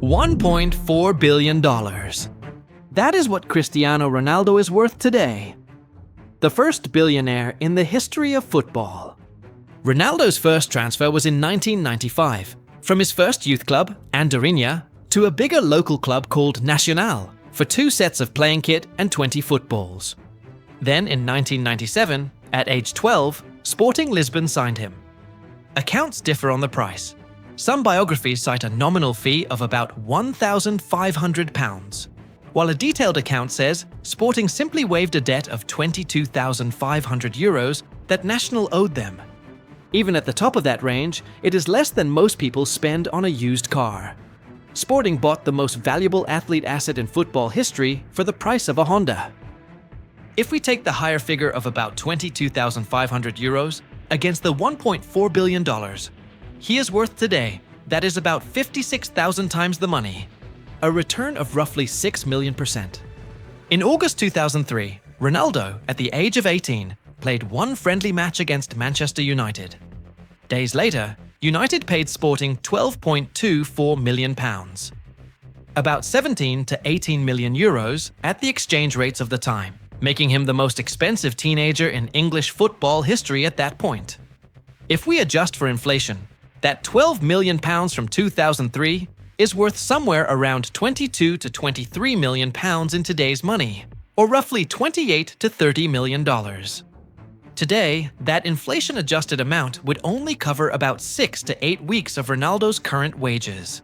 $1.4 billion. That is what Cristiano Ronaldo is worth today. The first billionaire in the history of football. Ronaldo's first transfer was in 1995, from his first youth club, Madeira, to a bigger local club called Nacional, for 2 sets of playing kit and 20 footballs. Then in 1997, at age 12, Sporting Lisbon signed him. Accounts differ on the price. Some biographies cite a nominal fee of about £1,500, while a detailed account says Sporting simply waived a debt of €22,500 that National owed them. Even at the top of that range, it is less than most people spend on a used car. Sporting bought the most valuable athlete asset in football history for the price of a Honda. If we take the higher figure of about €22,500 against the $1.4 billion, he is worth today, that is about 56,000 times the money, a return of roughly 6 million %. In August 2003, Ronaldo, at the age of 18, played 1 friendly match against Manchester United. Days later, United paid Sporting £12.24 million, about 17 to 18 million euros at the exchange rates of the time, making him the most expensive teenager in English football history at that point. If we adjust for inflation, that £12 million from 2003 is worth somewhere around 22 to 23 million pounds in today's money, or roughly $28 to $30 million. Today, that inflation-adjusted amount would only cover about 6 to 8 weeks of Ronaldo's current wages.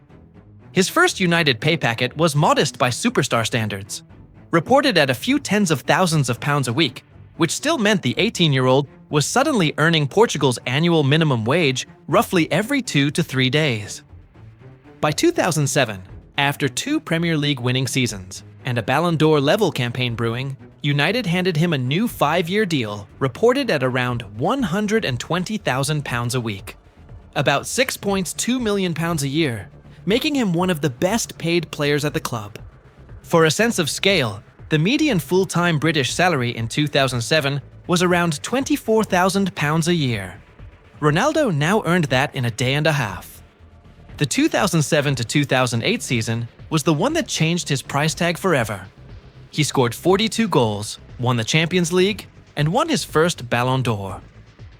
His first United pay packet was modest by superstar standards, reported at a few tens of thousands of pounds a week, which still meant the 18-year-old was suddenly earning Portugal's annual minimum wage roughly every 2 to 3 days. By 2007, after 2 Premier League winning seasons and a Ballon d'Or level campaign brewing, United handed him a new 5-year deal reported at around £120,000 a week, about £6.2 million a year, making him one of the best paid players at the club. For a sense of scale, the median full-time British salary in 2007 was around £24,000 a year. Ronaldo now earned that in a day and a half. The 2007 to 2008 season was the one that changed his price tag forever. He scored 42 goals, won the Champions League, and won his first Ballon d'Or.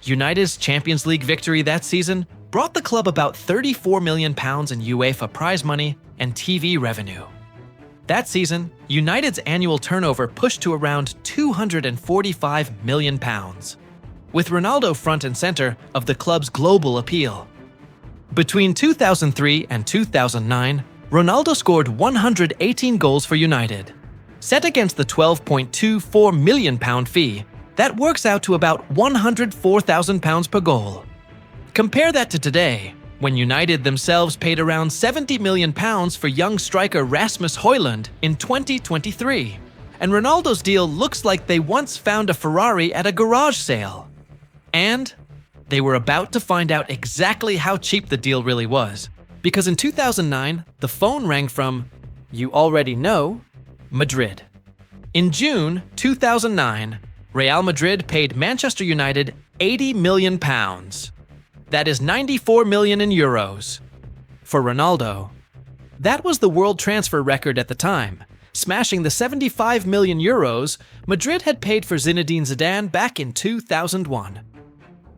United's Champions League victory that season brought the club about £34 million in UEFA prize money and TV revenue. That season, United's annual turnover pushed to around £245 million, with Ronaldo front and center of the club's global appeal. Between 2003 and 2009, Ronaldo scored 118 goals for United. Set against the £12.24 million fee, that works out to about £104,000 per goal. Compare that to today, when United themselves paid around £70 million for young striker Rasmus Højlund in 2023, and Ronaldo's deal looks like they once found a Ferrari at a garage sale. And they were about to find out exactly how cheap the deal really was, because in 2009, the phone rang from, you already know, Madrid. In June 2009, Real Madrid paid Manchester United £80 million. That is 94 million in euros. For Ronaldo, that was the world transfer record at the time, smashing the 75 million euros Madrid had paid for Zinedine Zidane back in 2001.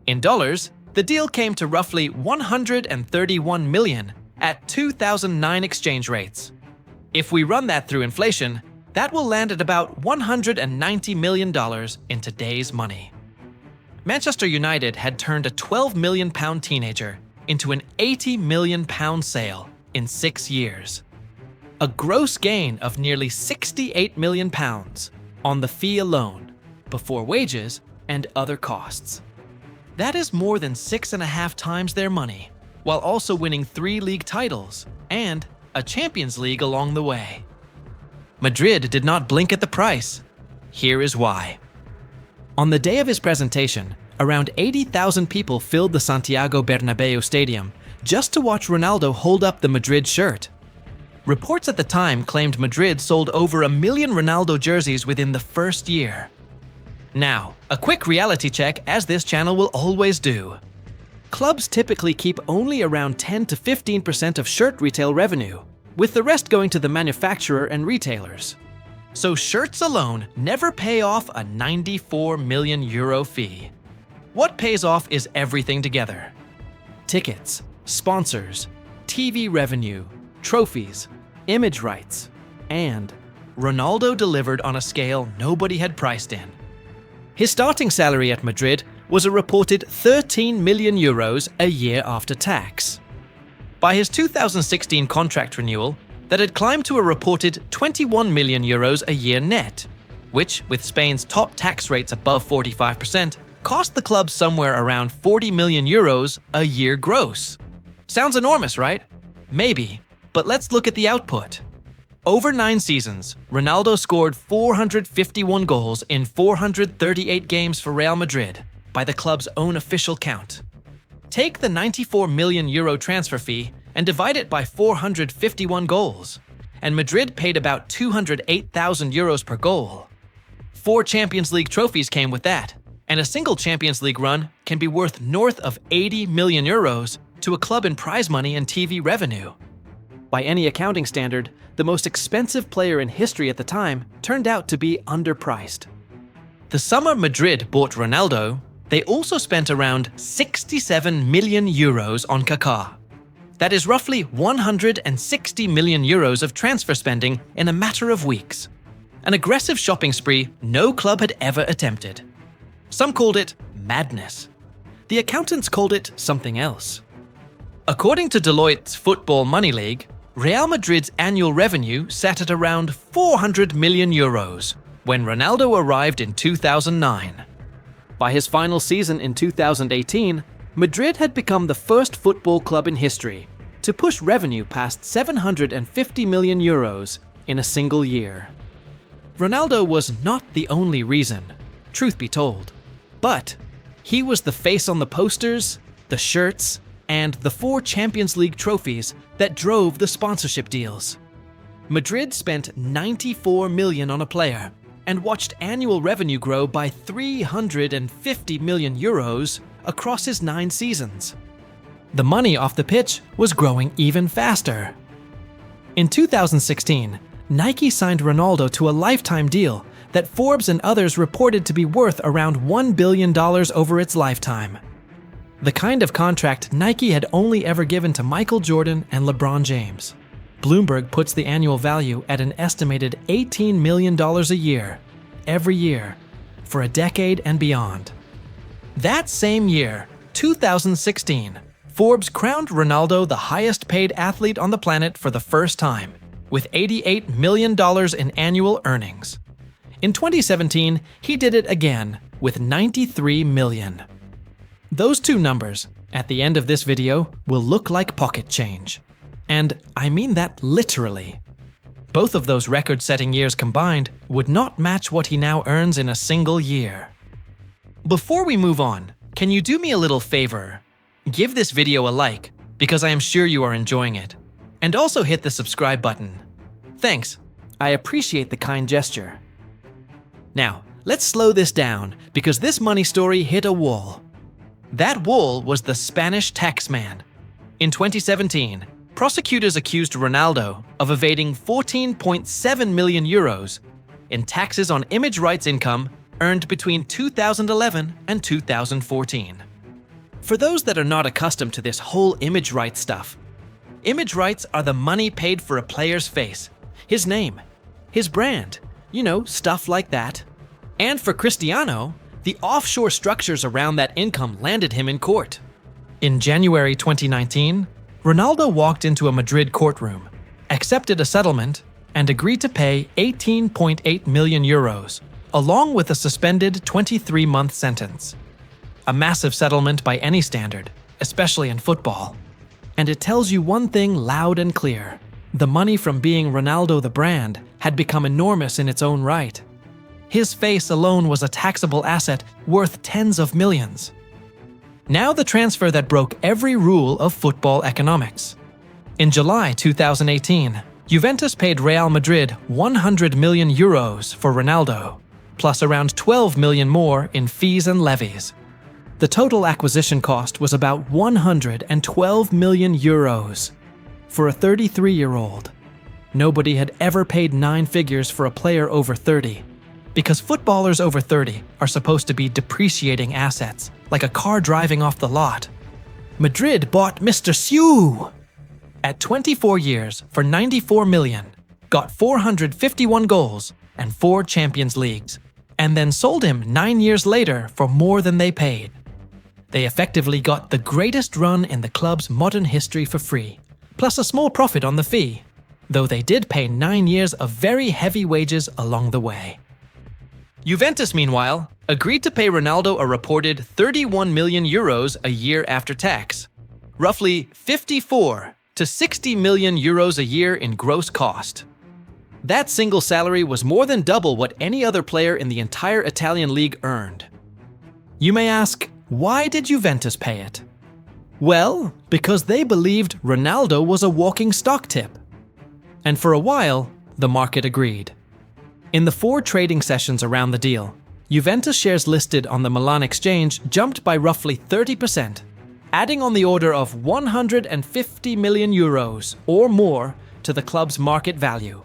In dollars, the deal came to roughly 131 million at 2009 exchange rates. If we run that through inflation, that will land at about $190 million in today's money. Manchester United had turned a £12 million teenager into an £80 million sale in 6 years. A gross gain of nearly £68 million on the fee alone, before wages and other costs. That is more than 6.5 times their money, while also winning 3 league titles and a Champions League along the way. Madrid did not blink at the price. Here is why. On the day of his presentation, around 80,000 people filled the Santiago Bernabéu stadium just to watch Ronaldo hold up the Madrid shirt. Reports at the time claimed Madrid sold over 1 million Ronaldo jerseys within the first year. Now, a quick reality check, as this channel will always do. Clubs typically keep only around 10 to 15% of shirt retail revenue, with the rest going to the manufacturer and retailers. So shirts alone never pay off a €94 million fee. What pays off is everything together. Tickets, sponsors, TV revenue, trophies, image rights, and Ronaldo delivered on a scale nobody had priced in. His starting salary at Madrid was a reported €13 million a year after tax. By his 2016 contract renewal, that had climbed to a reported €21 million a year net, which, with Spain's top tax rates above 45%, cost the club somewhere around €40 million a year gross. Sounds enormous, right? Maybe, but let's look at the output. Over 9 seasons, Ronaldo scored 451 goals in 438 games for Real Madrid, by the club's own official count. Take the €94 million transfer fee and divide it by 451 goals, and Madrid paid about €208,000 per goal. 4 Champions League trophies came with that, and a single Champions League run can be worth north of €80 million to a club in prize money and TV revenue. By any accounting standard, the most expensive player in history at the time turned out to be underpriced. The summer Madrid bought Ronaldo, they also spent around €67 million on Kaká. That is roughly €160 million of transfer spending in a matter of weeks. An aggressive shopping spree no club had ever attempted. Some called it madness. The accountants called it something else. According to Deloitte's Football Money League, Real Madrid's annual revenue sat at around €400 million when Ronaldo arrived in 2009. By his final season in 2018, Madrid had become the first football club in history to push revenue past €750 million in a single year. Ronaldo was not the only reason, truth be told, but he was the face on the posters, the shirts, and the 4 Champions League trophies that drove the sponsorship deals. Madrid spent €94 million on a player and watched annual revenue grow by €350 million across his 9 seasons. The money off the pitch was growing even faster. In 2016, Nike signed Ronaldo to a lifetime deal that Forbes and others reported to be worth around $1 billion over its lifetime. The kind of contract Nike had only ever given to Michael Jordan and LeBron James. Bloomberg puts the annual value at an estimated $18 million a year, every year, for a decade and beyond. That same year, 2016, Forbes crowned Ronaldo the highest-paid athlete on the planet for the first time, with $88 million in annual earnings. In 2017, he did it again, with $93 million. Those two numbers, at the end of this video, will look like pocket change. And I mean that literally. Both of those record-setting years combined would not match what he now earns in a single year. Before we move on, can you do me a little favor? Give this video a like, because I am sure you are enjoying it. And also hit the subscribe button. Thanks, I appreciate the kind gesture. Now, let's slow this down, because this money story hit a wall. That wall was the Spanish taxman. In 2017, prosecutors accused Ronaldo of evading €14.7 million in taxes on image rights income earned between 2011 and 2014. For those that are not accustomed to this whole image rights stuff, image rights are the money paid for a player's face, his name, his brand, stuff like that. And for Cristiano, the offshore structures around that income landed him in court. In January 2019, Ronaldo walked into a Madrid courtroom, accepted a settlement, and agreed to pay €18.8 million, along with a suspended 23-month sentence. A massive settlement by any standard, especially in football. And it tells you one thing loud and clear. The money from being Ronaldo the brand had become enormous in its own right. His face alone was a taxable asset worth tens of millions. Now the transfer that broke every rule of football economics. In July 2018, Juventus paid Real Madrid €100 million for Ronaldo, plus around 12 million more in fees and levies. The total acquisition cost was about €112 million for a 33-year-old. nobody had ever paid 9 figures for a player over 30, because footballers over 30 are supposed to be depreciating assets, like a car driving off the lot. Madrid bought Mr. Siu at 24 years for 94 million, got 451 goals and 4 Champions Leagues, and then sold him 9 years later for more than they paid. They effectively got the greatest run in the club's modern history for free, plus a small profit on the fee, though they did pay 9 years of very heavy wages along the way. Juventus, meanwhile, agreed to pay Ronaldo a reported 31 million euros a year after tax, roughly 54 to 60 million euros a year in gross cost. That single salary was more than double what any other player in the entire Italian league earned. You may ask, why did Juventus pay it? Well, because they believed Ronaldo was a walking stock tip. And for a while, the market agreed. In the 4 trading sessions around the deal, Juventus shares listed on the Milan exchange jumped by roughly 30%, adding on the order of 150 million euros or more to the club's market value.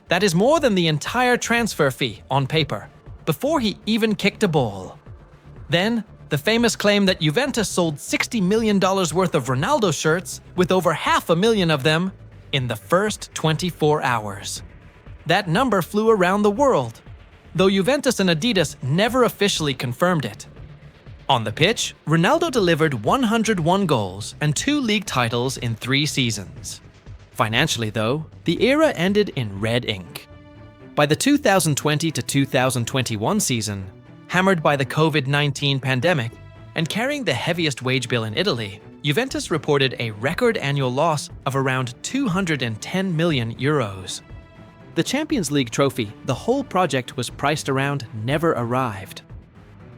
That is more than the entire transfer fee on paper, before he even kicked a ball. Then, the famous claim that Juventus sold $60 million worth of Ronaldo shirts, with over 500,000 of them, in the first 24 hours. That number flew around the world, though Juventus and Adidas never officially confirmed it. On the pitch, Ronaldo delivered 101 goals and 2 league titles in 3 seasons. Financially, though, the era ended in red ink. By the 2020 to 2021 season, hammered by the COVID-19 pandemic and carrying the heaviest wage bill in Italy, Juventus reported a record annual loss of around 210 million euros. The Champions League trophy, the whole project was priced around, never arrived.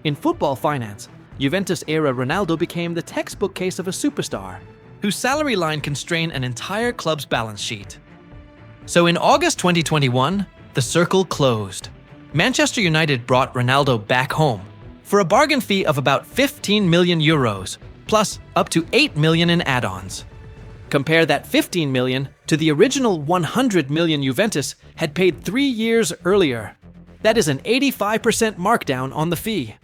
In football finance, Juventus-era Ronaldo became the textbook case of a superstar, whose salary line constrained an entire club's balance sheet. So in August 2021, the circle closed. Manchester United brought Ronaldo back home for a bargain fee of about 15 million euros, plus up to 8 million in add-ons. Compare that 15 million to the original 100 million Juventus had paid 3 years earlier. That is an 85% markdown on the fee.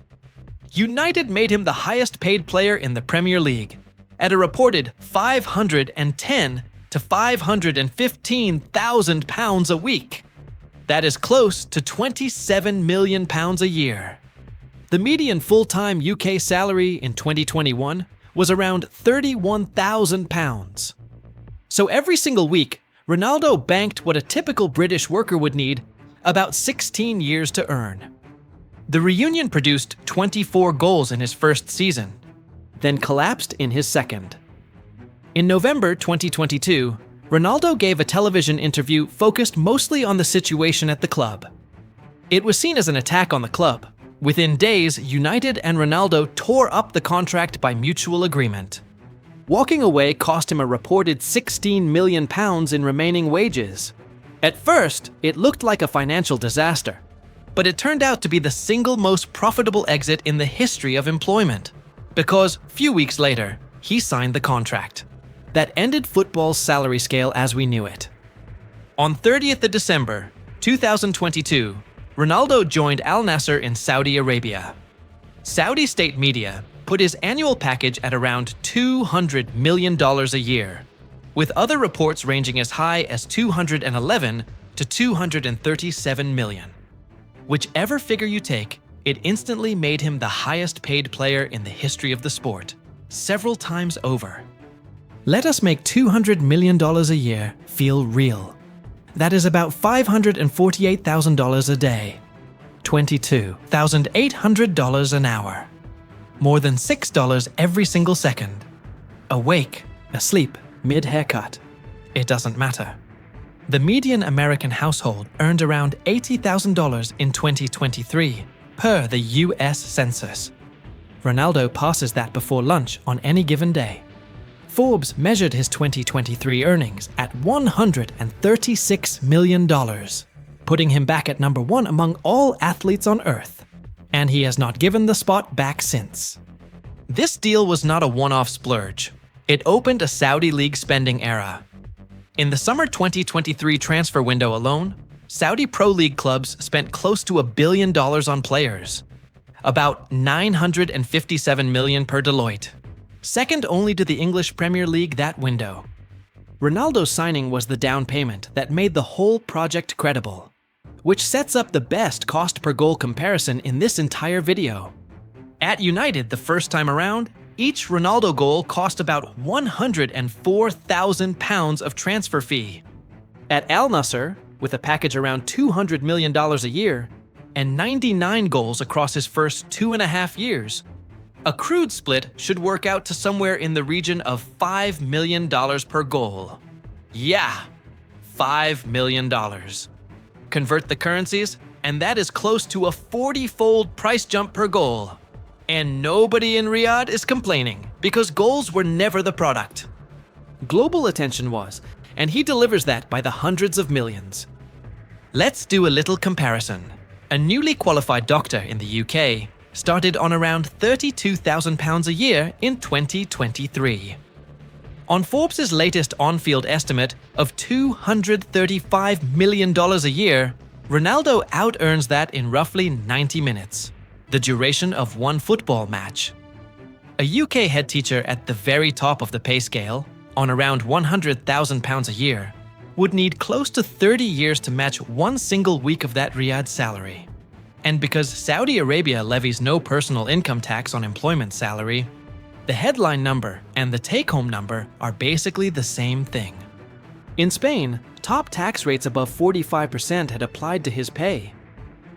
United made him the highest paid player in the Premier League, at a reported 510 to 515,000 pounds a week. That is close to 27 million pounds a year. The median full-time UK salary in 2021 was around 31,000 pounds. So every single week, Ronaldo banked what a typical British worker would need about 16 years to earn. The reunion produced 24 goals in his first season, then collapsed in his second. In November 2022, Ronaldo gave a television interview focused mostly on the situation at the club. It was seen as an attack on the club. Within days, United and Ronaldo tore up the contract by mutual agreement. Walking away cost him a reported 16 million pounds in remaining wages. At first, it looked like a financial disaster, but it turned out to be the single most profitable exit in the history of employment, because few weeks later, he signed the contract that ended football's salary scale as we knew it. On 30th of December 2022, Ronaldo joined Al Nassr in Saudi Arabia. Saudi state media put his annual package at around $200 million a year, with other reports ranging as high as 211 to 237 million. Whichever figure you take, it instantly made him the highest paid player in the history of the sport, several times over. Let us make $200 million a year feel real. That is about $548,000 a day, $22,800 an hour. More than $6 every single second. Awake, asleep, mid-haircut. It doesn't matter. The median American household earned around $80,000 in 2023, per the US Census. Ronaldo passes that before lunch on any given day. Forbes measured his 2023 earnings at $136 million, putting him back at number 1 among all athletes on Earth. And he has not given the spot back since. This deal was not a one-off splurge. It opened a Saudi League spending era. In the summer 2023 transfer window alone, Saudi Pro League clubs spent close to $1 billion on players, about $957 million per Deloitte, second only to the English Premier League that window. Ronaldo's signing was the down payment that made the whole project credible, which sets up the best cost per goal comparison in this entire video. At United the first time around, each Ronaldo goal cost about £104,000 of transfer fee. At Al Nassr, with a package around $200 million a year, and 99 goals across his first 2.5 years, a crude split should work out to somewhere in the region of $5 million per goal. Yeah, $5 million. Convert the currencies, and that is close to a 40-fold price jump per goal. And nobody in Riyadh is complaining, because goals were never the product. Global attention was, and he delivers that by the hundreds of millions. Let's do a little comparison. A newly qualified doctor in the UK started on around £32,000 a year in 2023. On Forbes' latest on-field estimate of $235 million a year, Ronaldo out-earns that in roughly 90 minutes, the duration of one football match. A UK head teacher at the very top of the pay scale, on around £100,000 a year, would need close to 30 years to match one single week of that Riyadh salary. And because Saudi Arabia levies no personal income tax on employment salary, the headline number and the take-home number are basically the same thing. In Spain, top tax rates above 45% had applied to his pay.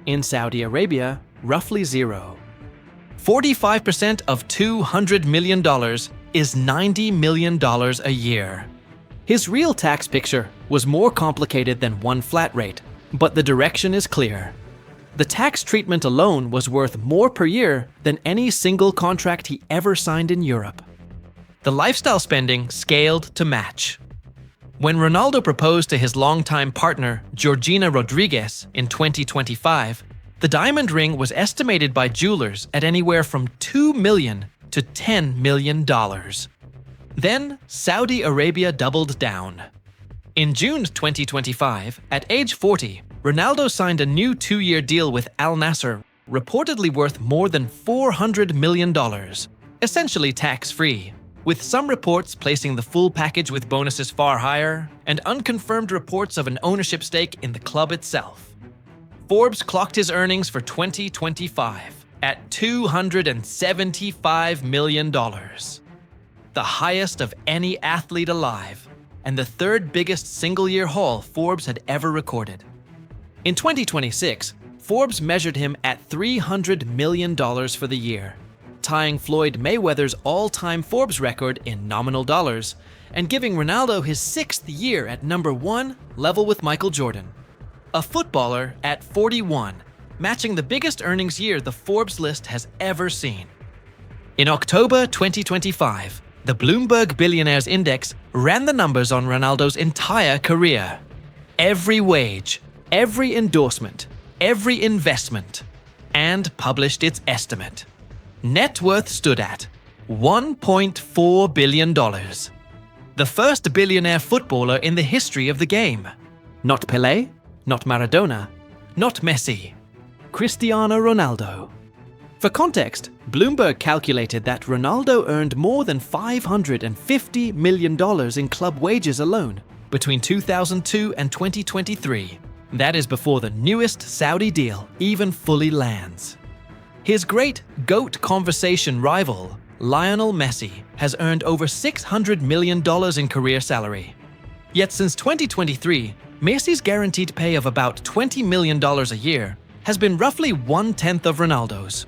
In Saudi Arabia, roughly zero. 45% of $200 million is $90 million a year. His real tax picture was more complicated than one flat rate, but the direction is clear. The tax treatment alone was worth more per year than any single contract he ever signed in Europe. The lifestyle spending scaled to match. When Ronaldo proposed to his longtime partner, Georgina Rodriguez, in 2025, the diamond ring was estimated by jewelers at anywhere from $2 million to $10 million. Then, Saudi Arabia doubled down. In June 2025, at age 40, Ronaldo signed a new 2-year deal with Al Nassr, reportedly worth more than $400 million, essentially tax-free, with some reports placing the full package with bonuses far higher, and unconfirmed reports of an ownership stake in the club itself. Forbes clocked his earnings for 2025 at $275 million, the highest of any athlete alive, and the third biggest single-year haul Forbes had ever recorded. In 2026, Forbes measured him at $300 million for the year, tying Floyd Mayweather's all-time Forbes record in nominal dollars, and giving Ronaldo his 6th year at number 1, level with Michael Jordan. A footballer at 41, matching the biggest earnings year the Forbes list has ever seen. In October 2025, the Bloomberg Billionaires Index ran the numbers on Ronaldo's entire career. Every wage, every endorsement, every investment, and published its estimate. Net worth stood at $1.4 billion. The first billionaire footballer in the history of the game. Not Pelé, not Maradona, not Messi. Cristiano Ronaldo. For context, Bloomberg calculated that Ronaldo earned more than $550 million in club wages alone between 2002 and 2023. That is before the newest Saudi deal even fully lands. His great GOAT conversation rival, Lionel Messi, has earned over $600 million in career salary. Yet since 2023, Messi's guaranteed pay of about $20 million a year has been roughly 1/10 of Ronaldo's.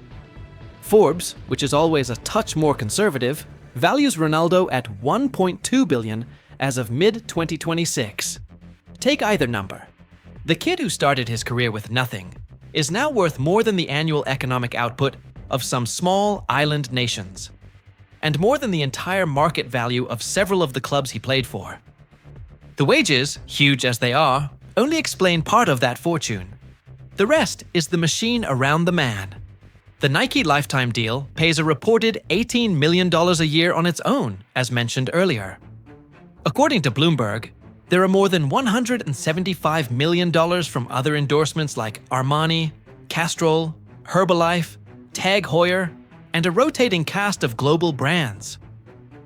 Forbes, which is always a touch more conservative, values Ronaldo at $1.2 billion as of mid-2026. Take either number. The kid who started his career with nothing is now worth more than the annual economic output of some small island nations, and more than the entire market value of several of the clubs he played for. The wages, huge as they are, only explain part of that fortune. The rest is the machine around the man. The Nike lifetime deal pays a reported $18 million a year on its own, as mentioned earlier. According to Bloomberg, There are more than $175 million from other endorsements like Armani, Castrol, Herbalife, Tag Heuer, and a rotating cast of global brands.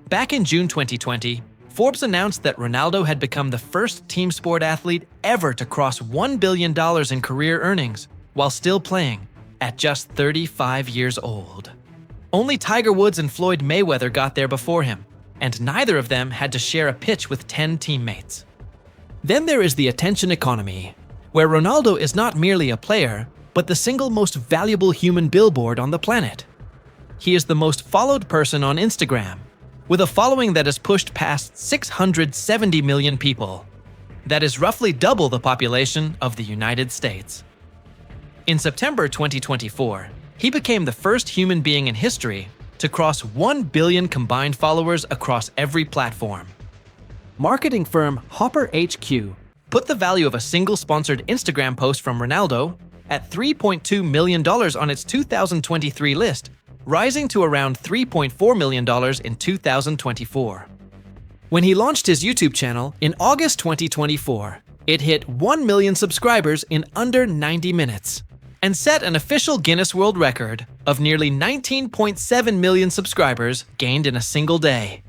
Back in June 2020, Forbes announced that Ronaldo had become the first team sport athlete ever to cross $1 billion in career earnings while still playing at just 35 years old. Only Tiger Woods and Floyd Mayweather got there before him, and neither of them had to share a pitch with 10 teammates. Then there is the attention economy, where Ronaldo is not merely a player, but the single most valuable human billboard on the planet. He is the most followed person on Instagram, with a following that has pushed past 670 million people. That is roughly double the population of the United States. In September 2024, he became the first human being in history to cross 1 billion combined followers across every platform. Marketing firm Hopper HQ put the value of a single sponsored Instagram post from Ronaldo at $3.2 million on its 2023 list, rising to around $3.4 million in 2024. When he launched his YouTube channel in August 2024, it hit 1 million subscribers in under 90 minutes and set an official Guinness World Record of nearly 19.7 million subscribers gained in a single day.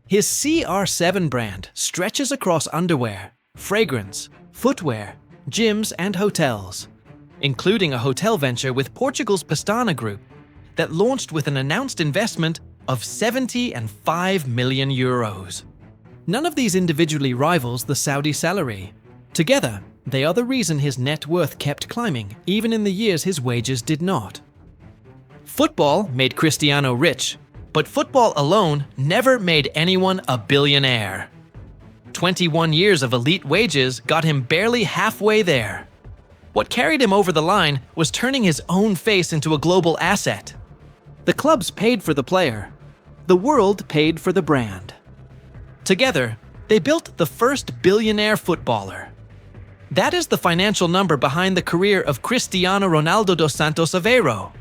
His CR7 brand stretches across underwear, fragrance, footwear, gyms, and hotels, including a hotel venture with Portugal's Pestana Group that launched with an announced investment of 75 million euros. None of these individually rivals the Saudi salary. Together, they are the reason his net worth kept climbing, even in the years his wages did not. Football made Cristiano rich, but football alone never made anyone a billionaire. 21 years of elite wages got him barely halfway there. What carried him over the line was turning his own face into a global asset. The clubs paid for the player. The world paid for the brand. Together, they built the first billionaire footballer. That is the financial number behind the career of Cristiano Ronaldo dos Santos Aveiro,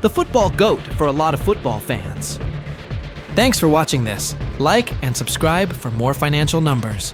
the football GOAT for a lot of football fans. Thanks for watching this. Like and subscribe for more financial numbers.